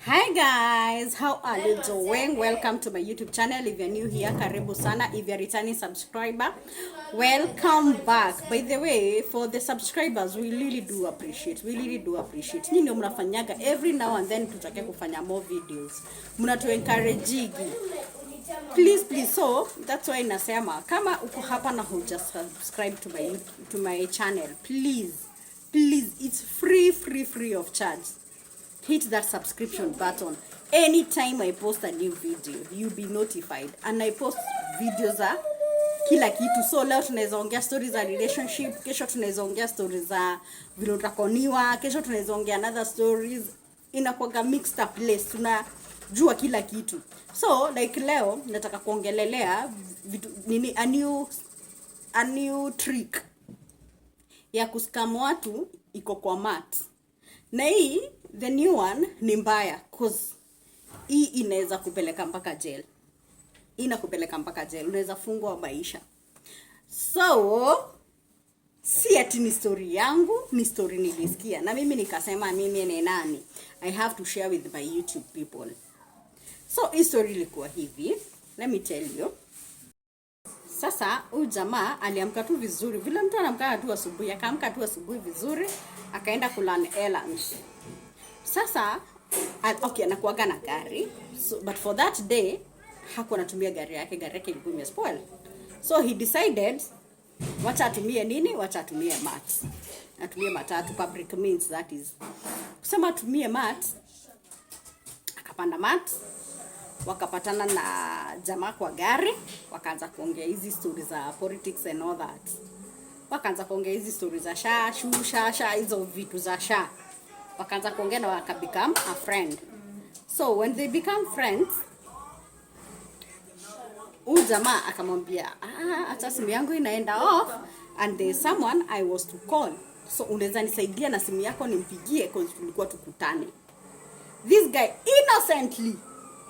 Hi guys, how are you doing? Welcome to my YouTube channel. If you're new here, karibu sana. If you're a returning subscriber, welcome back. By the way, for the subscribers, we really do appreciate. Nyinyi ndio mnafanyaga every now and then tutake kufanya more videos. Mnatu encourage. Please. So, that's why nasema kama uko hapa na huja subscribe to my channel, please, it's free of charge. Hit that subscription button. Anytime I post a new video, you'll be notified. And I post videos za kila kitu. So leo tunaweza ongea stories za relationship, kesho tunaweza ongea stories za vile utakoniwa, kesho tunaweza ongea another stories. Inakuwa mixed up list. Tunajua kila kitu. So like leo nataka kuongelelea nini a new trick ya kuscam watu iko kwa mat. Na hii the new one ni mbaya cause hii inaweza kupeleka mpaka jail. Inakupeleka mpaka jail, unaweza fungwa maisha. So si ati ni story yangu, ni story nilisikia na mimi nikasema mimi ni nani, I have to share with my YouTube people. So hii story ilikuwa hivi, let me tell you. Sasa huyu jamaa aliamka tu vizuri. Vile mtu anamka tu asubuhi, akaamka tu asubuhi vizuri, akaenda kulan errands. Sasa okay, anakuaga na gari. So, but for that day hakuwa anatumia gari yake ilikuwa imespoil. So he decided wacha atumie nini? Wacha atumie mat. Atumie matatu, public means that is. Kusema atumie mat, akapanda mat, wakapatana na jamaa kwa gari, wakaanza kuongea hizi stories za politics and all that. Wakaanza kuongea hizi stories za sha hizo vitu za sha. Wakaanza kuongea na waka become a friend. So when they become friends, huyu jamaa akamwambia, acha simu yangu inaenda off and there's someone I was to call. So unaweza nisaidia na simu yako nimpigie cause tulikuwa tukutane. This guy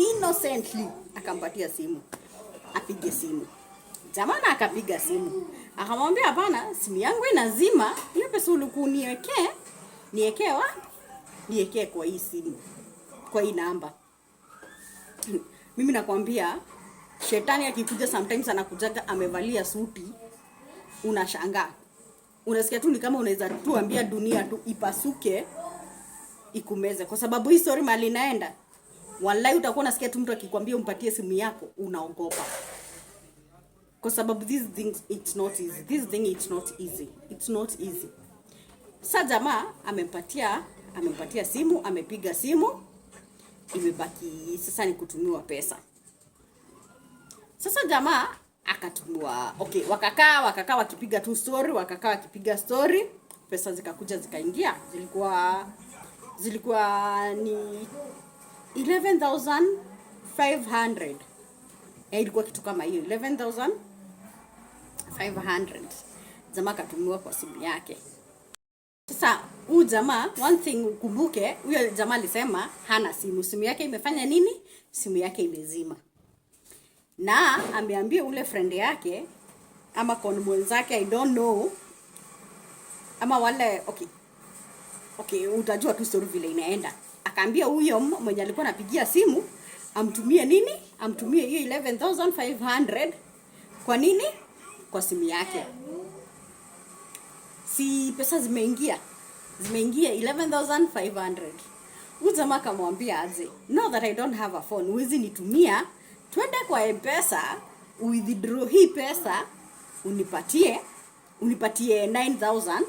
innocently akampatia simu. Apige simu. Jamaa akapiga simu. Akamwambia hapana, simu yangu inazima. Hiyo pesa ulikuwa niwekee wapi? Niwekee kwa hii simu. Kwa hii namba. Mimi nakwambia shetani akikuja sometimes anakujaga amevalia suti, unashangaa. Unasikia tu ni kama unaweza tuambia dunia tu ipasuke ikumeze, kwa sababu hii story mali inaenda. Wallahi utakuwa unasikia tu mtu akikwambia umpatie simu yako unaogopa. Kwa sababu this thing it's not easy. Sasa jamaa amempatia simu, amepiga simu, imebaki sasa ni kutumiwa pesa. Sasa jamaa akatumiwa, okay, wakakaa wakipiga tu story, wakipiga story, pesa zikakuja zikaingia. Zilikuwa ni 11,500. Ilikuwa kitu kama hiyo 11,500. Jamaa katumiwa kwa simu yake. Sasa huyu jamaa, one thing ukumbuke, huyo jamaa alisema hana simu. Simu yake imefanya nini? Simu yake imezima. Na ameambia ule friend yake ama con mwenzake, I don't know, ama wale okay, utajua tu story vile inaenda. Akaambia huyo mwenye alikuwa anapigia simu amtumie nini? Amtumie hiyo 11,500. Kwa nini? Kwa simu yake. Si pesa zimeingia 11,500. Huyu jamaa akamwambia aje, "Now that I don't have a phone, uwezi nitumia, twende kwa M-Pesa, withdraw hii pesa, unipatie 9,000,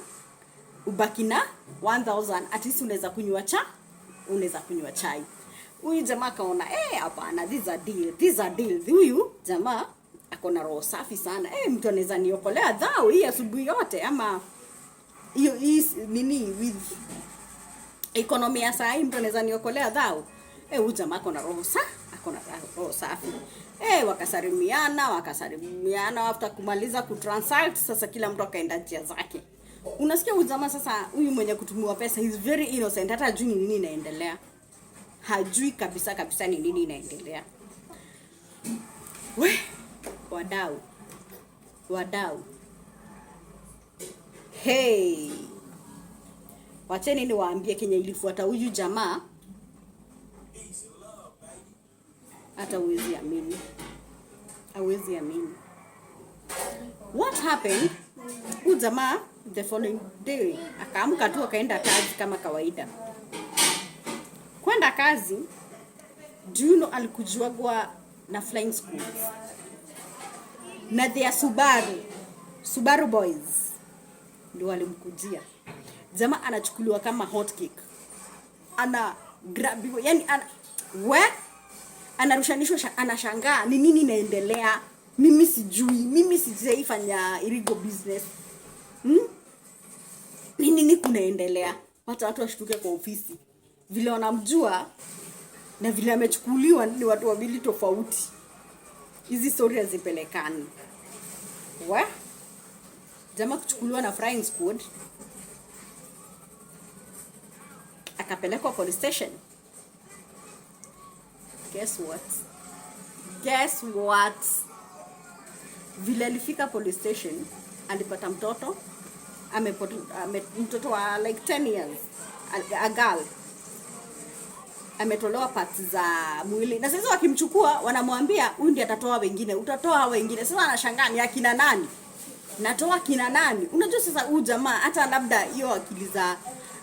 ubaki na 1,000, at least unaweza kunywa chai." Huyu jamaa kaona, hapana, this a deal. Huyu jamaa akona roho safi sana. Mtu anaweza niokolea dhao hii asubuhi yote, ama hiyo nini with economy ya saa hii mtu anaweza niokolea dhao. Huyu jamaa akona roho safi. Wakasalimiana after kumaliza kutransact. Sasa kila mtu akaenda njia zake. Unasikia huyu jamaa sasa, huyu mwenye kutumiwa pesa, he's very innocent, hata hajui nini inaendelea. Hajui kabisa ni nini inaendelea. Wadau. Hey. Wacheni niwaambie Kenya ilifuata huyu jamaa. hata huwezi amini. Hawezi amini. What happened? Huyu jamaa the following day akaamka tu akaenda kazi kama kawaida. Kwenda kazi, Juno alikujuagwa na flying schools. Na their Subaru boys ndio walimkujia. Jamaa anachukuliwa kama hot cake. Ana grabiwa, yani anarushanishwa, anashangaa ni nini inaendelea. Mimi sijaifanya illegal business. Ni nini kunaendelea? Watu washtuke kwa ofisi. Vile wanamjua na vile amechukuliwa ni watu wawili tofauti. Hizi story hazipelekani. Jamaa kuchukuliwa na flying squad. Akapelekwa police station. Guess what? Vile alifika police station, alipata mtoto. Mtoto wa like 10 years. A girl. Ametolewa parts za mwili. Na sasa wakimchukua wanamwambia huyu ndiye atatoa wengine. Utatoa wengine. Sasa anashangaa ni akina nani? Natoa kina nani? Unajua sasa huyu jamaa hata labda hiyo akili za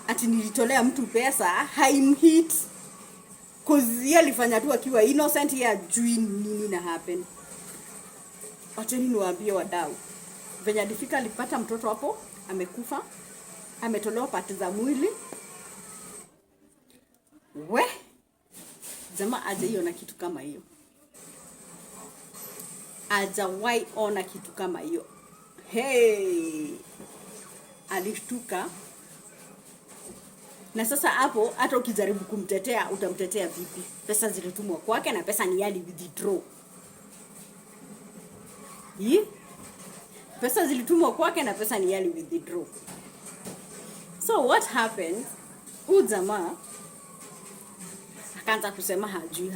ati nilitolea mtu pesa haimhit. Cause yeye alifanya tu akiwa innocent, yeye ajui nini na happen. Acheni niwaambie wadau. Venye alifika alipata mtoto hapo amekufa. Ametolewa parts za mwili. Jamaa hajaiona kitu kama hiyo. Hajawahi ona kitu kama hiyo. Alishtuka. Na sasa hapo hata ukijaribu kumtetea utamtetea vipi? Pesa zilitumwa kwake na pesa ni yali withdraw. Pesa zilitumwa kwake na pesa ni yali withdraw. So what happened? Huyu jamaa akaanza kusema hajui.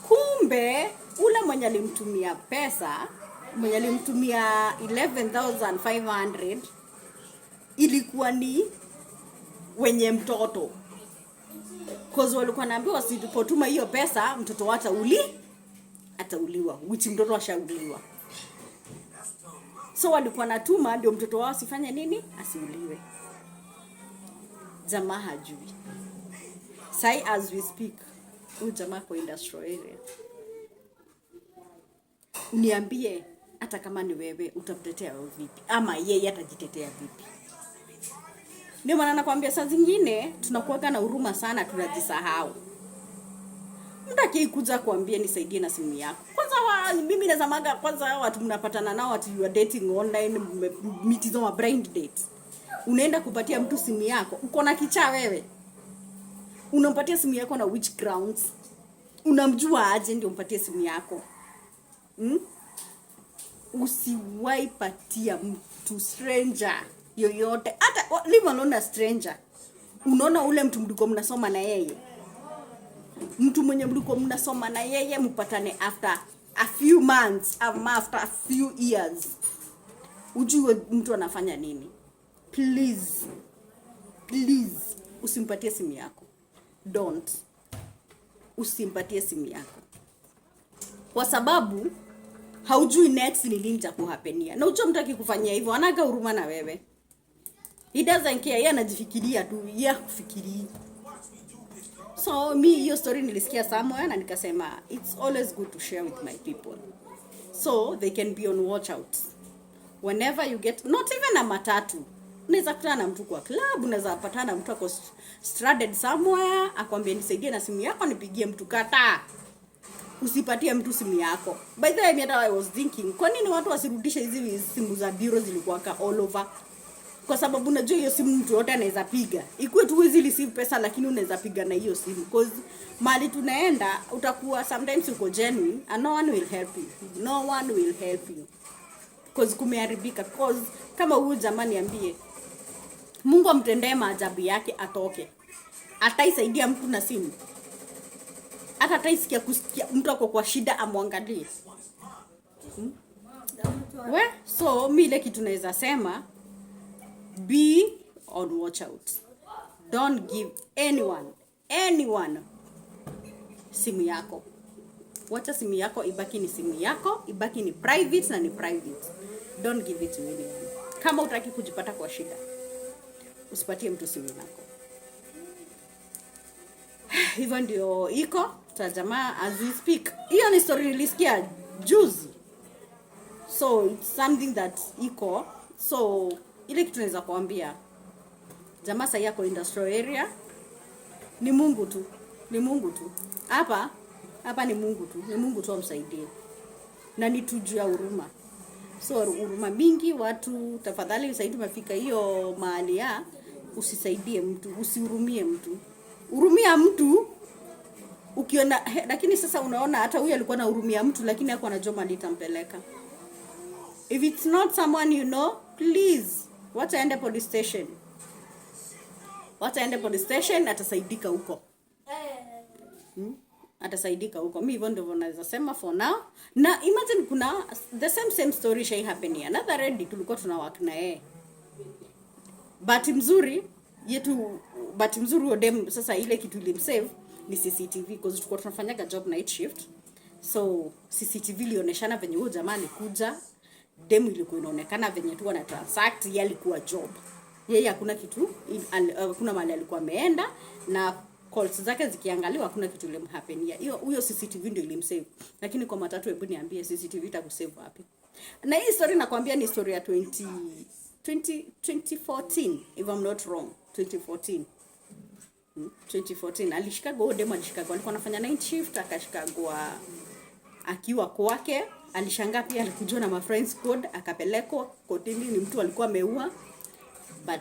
Kumbe ule mwenye alimtumia pesa, mwenye alimtumia 11,500 ilikuwa ni wenye mtoto. Cause walikuwa naambiwa wasipotuma hiyo pesa mtoto atauliwa, which mtoto ashauliwa. So walikuwa natuma ndio mtoto wao asifanye nini? Asiuliwe. Jamaa hajui. Sai as we speak, huyu jamaa kwa industrial area. Uniambie hata kama ni wewe utamtetea vipi? Ama yeye atajitetea vipi? Ndio maana nakwambia saa zingine tunakuwa na huruma sana, tunajisahau. Mtu akikuja kuambia nisaidie na simu yako. Kwanza mimi nazamaga kwanza watu mnapatana nao watu you are dating online, meet hizo blind date. Unaenda kupatia mtu simu yako, uko na kichaa wewe. Unampatia simu yako na which grounds? Unamjua aje ndio umpatie simu yako? Usiwahi patia mtu stranger yoyote, hata leave alone a stranger. Unaona ule mtu mliko mnasoma na yeye, mtu mwenye mliko mnasoma na yeye mpatane after a few months, after a few years, ujue mtu anafanya nini. Please usimpatie simu yako. Don't. Usimpatie simu yako. Kwa sababu haujui next ni nini itakuhapenia. Na ucho mtu akikufanyia hivyo anaga huruma na wewe. He doesn't care, yeye anajifikiria tu, yeye kufikiri. So hiyo story nilisikia somewhere na nikasema it's always good to share with my people, so they can be on watch out whenever you get, not even a matatu. Unaweza kutana na mtu kwa club, unaweza patana na mtu ako stranded somewhere, akwambia nisaidie na simu yako, nipigie mtu kata. Usipatie mtu simu yako. By the way, I was thinking, kwa nini watu wasirudishe hizi simu za biro zilikuwa all over? Kwa sababu unajua hiyo simu mtu yote anaweza piga. Ikuwe tu hizi receive pesa lakini unaweza piga na hiyo simu. Because mali tunaenda utakuwa sometimes uko genuine and no one will help you. No one will help you. Because kumeharibika. Because kama huyu jamani ambie Mungu amtendee maajabu yake atoke. Ataisaidia mtu na simu. Hata ataisikia kusikia mtu ako kwa shida amwangalie. So mimi ile kitu naweza sema, be on watch out. Don't give anyone simu yako. Wacha simu yako ibaki ni simu yako, ibaki ni private na ni private. Don't give it to anyone. Kama utaki kujipata kwa shida, usipatie mtu simu yako. Hivyo ndio iko jamaa as we speak. Hiyo ni story nilisikia juzi. So it's something that iko. So ile kitu naweza kuambia jamaa sasa yako industrial area, ni Mungu tu. Ni Mungu tu. Hapa ni Mungu tu. Ni Mungu tu amsaidie. Na ni tuju ya huruma. So huruma mingi watu, tafadhali usaidie mafika hiyo mahali ya usisaidie mtu, usihurumie mtu. Hurumia mtu ukiona, lakini sasa unaona hata huyu alikuwa na hurumia mtu lakini hakuwa anajua mali itampeleka. If it's not someone you know, please wacha aende police station. Wacha aende police station, atasaidika huko. Atasaidika huko. Mimi hivyo ndivyo naweza sema for now. Na imagine kuna the same story shay happen here. Another lady tulikuwa tunawak na yeye. Bahati mzuri huyo dem sasa ile kitu ilimsave ni CCTV because tulikuwa tunafanyaga job night shift. So CCTV ilionyeshana venye huyo jamaa alikuja. Dem ilikuwa inaonekana venye tu wana transact, yeye alikuwa job. Yeye hakuna kitu, hakuna mahali alikuwa ameenda na calls zake zikiangaliwa hakuna kitu ilimhappenia. Huyo CCTV ndio ilimsave. Lakini kwa matatu hebu niambie CCTV itakusave wapi? Na hii story nakwambia ni story ya 2014 if I'm not wrong. 2014 alishikagwa demo, alikuwa anafanya night shift, akashikagwa akiwa kwake. Alishangaa pia alikujua na my friends code, akapelekwa kotini. Ni mtu alikuwa ameua, but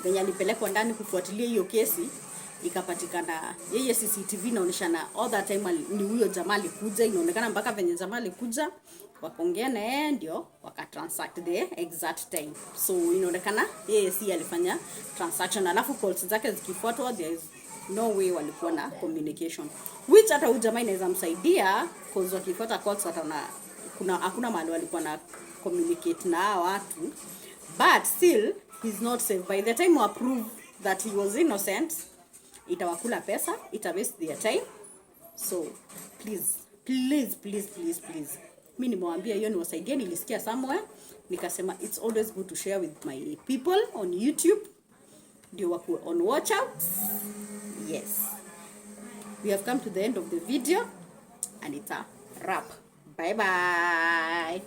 venye alipelekwa ndani kufuatilia hiyo kesi ikapatikana yeye CCTV inaonyeshana all that time ni huyo jamaa alikuja. Inaonekana mpaka venye jamaa alikuja wakaongea na yeye ndio wakatransact the exact time. So inaonekana yeye si alifanya transaction, alafu calls zake zikifuatwa there is no way walikuwa na communication, which hata huyo jamaa inaweza msaidia cause wakifuata calls hata hakuna mahali walikuwa na communicate na watu, but still he's not safe. By the time we prove that he was innocent, itawakula pesa, ita waste their time. So please mimi nimewambia hiyo niwasaidie. Nilisikia somewhere nikasema it's always good to share with my people on YouTube, ndio wako on watch out. Yes, we have come to the end of the video and it's a wrap. Bye bye.